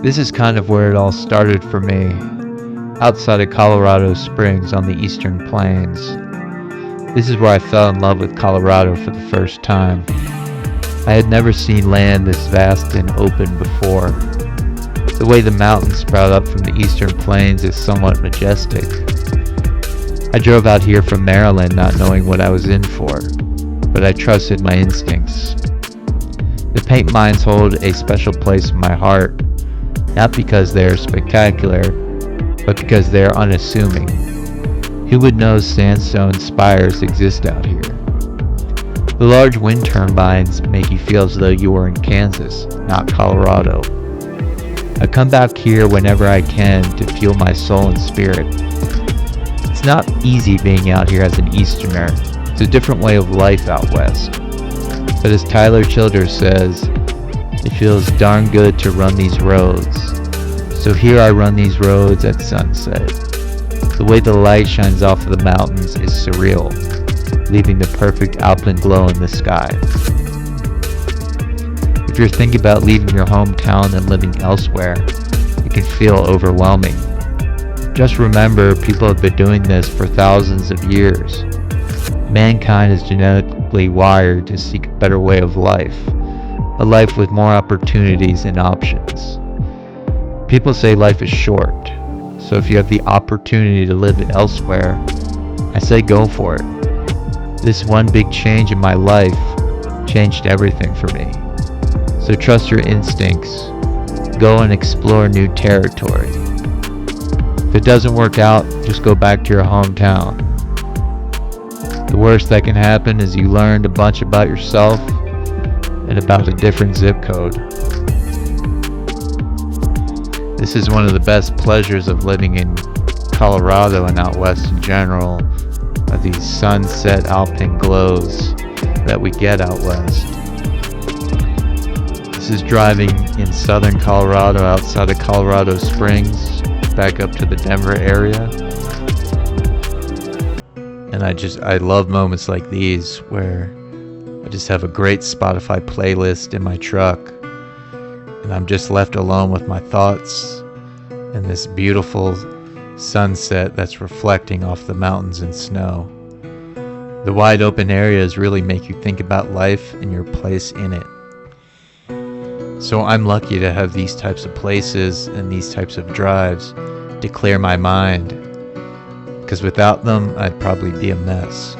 This is kind of where it all started for me, outside of Colorado Springs on the Eastern Plains. This is where I fell in love with Colorado for the first time. I had never seen land this vast and open before. The way the mountains sprout up from the Eastern Plains is somewhat majestic. I drove out here from Maryland not knowing what I was in for, but I trusted my instincts. The Paint Mines hold a special place in my heart, not because they are spectacular, but because they are unassuming. Who would know sandstone spires exist out here? The large wind turbines make you feel as though you were in Kansas, not Colorado. I come back here whenever I can to fuel my soul and spirit. It's not easy being out here as an Easterner. It's a different way of life out west. But as Tyler Childers says, it feels darn good to run these roads. So here I run these roads at sunset. The way the light shines off of the mountains is surreal, leaving the perfect alpine glow in the sky. If you're thinking about leaving your hometown and living elsewhere, it can feel overwhelming. Just remember, people have been doing this for thousands of years. Mankind is genetically wired to seek a better way of life, a life with more opportunities and options. People say life is short, so if you have the opportunity to live elsewhere, I say go for it. This one big change in my life changed everything for me. So trust your instincts. Go and explore new territory. If it doesn't work out, just go back to your hometown. The worst that can happen is you learned a bunch about yourself and about a different zip code. This is one of the best pleasures of living in Colorado and out west in general, of these sunset alpine glows that we get out west. This is driving in southern Colorado outside of Colorado Springs, back up to the Denver area. And I love moments like these where I just have a great Spotify playlist in my truck and I'm just left alone with my thoughts and this beautiful sunset that's reflecting off the mountains and snow. The wide open areas really make you think about life and your place in it. So I'm lucky to have these types of places and these types of drives to clear my mind, because without them, I'd probably be a mess.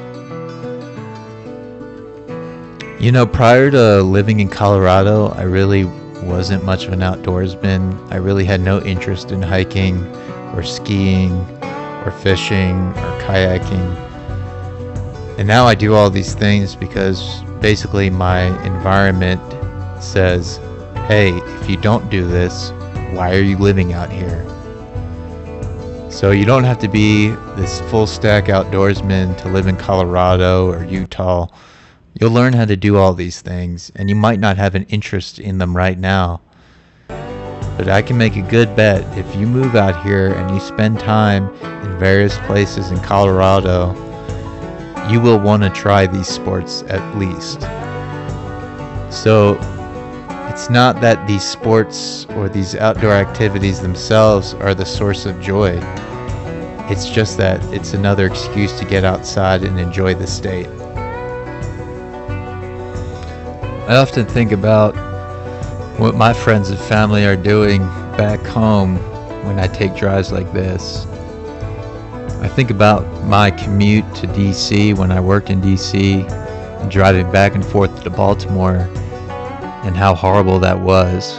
You know, prior to living in Colorado, I really wasn't much of an outdoorsman. I really had no interest in hiking or skiing or fishing or kayaking. And now I do all these things because basically my environment says, hey, if you don't do this, why are you living out here? So you don't have to be this full stack outdoorsman to live in Colorado or Utah. You'll learn how to do all these things, and you might not have an interest in them right now. But I can make a good bet, if you move out here and you spend time in various places in Colorado, you will want to try these sports at least. So it's not that these sports or these outdoor activities themselves are the source of joy. It's just that it's another excuse to get outside and enjoy the state. I often think about what my friends and family are doing back home when I take drives like this. I think about my commute to DC when I worked in DC and driving back and forth to Baltimore and how horrible that was.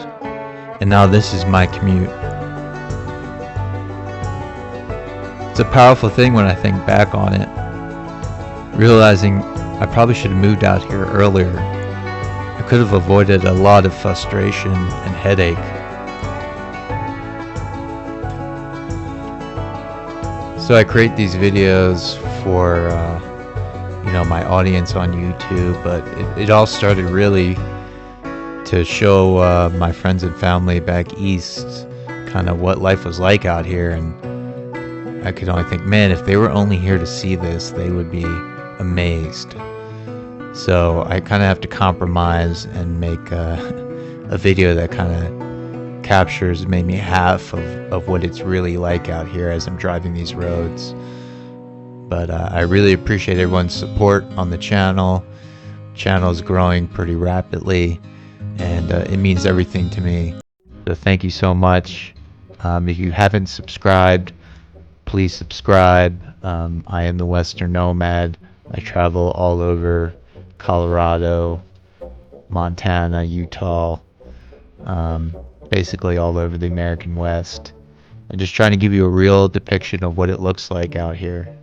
And now this is my commute. It's a powerful thing when I think back on it, realizing I probably should have moved out here earlier. I could have avoided a lot of frustration and headache. So I create these videos for my audience on YouTube, but it all started really to show my friends and family back east kind of what life was like out here. And I could only think, man, if they were only here to see this, they would be amazed. So I kind of have to compromise and make a video that kind of captures maybe half of what it's really like out here as I'm driving these roads. But I really appreciate everyone's support on the channel. Channel's growing pretty rapidly, and it means everything to me. So thank you so much. If you haven't subscribed, please subscribe. I am the Western Nomad. I travel all over Colorado, Montana, Utah, basically all over the American West. I'm just trying to give you a real depiction of what it looks like out here.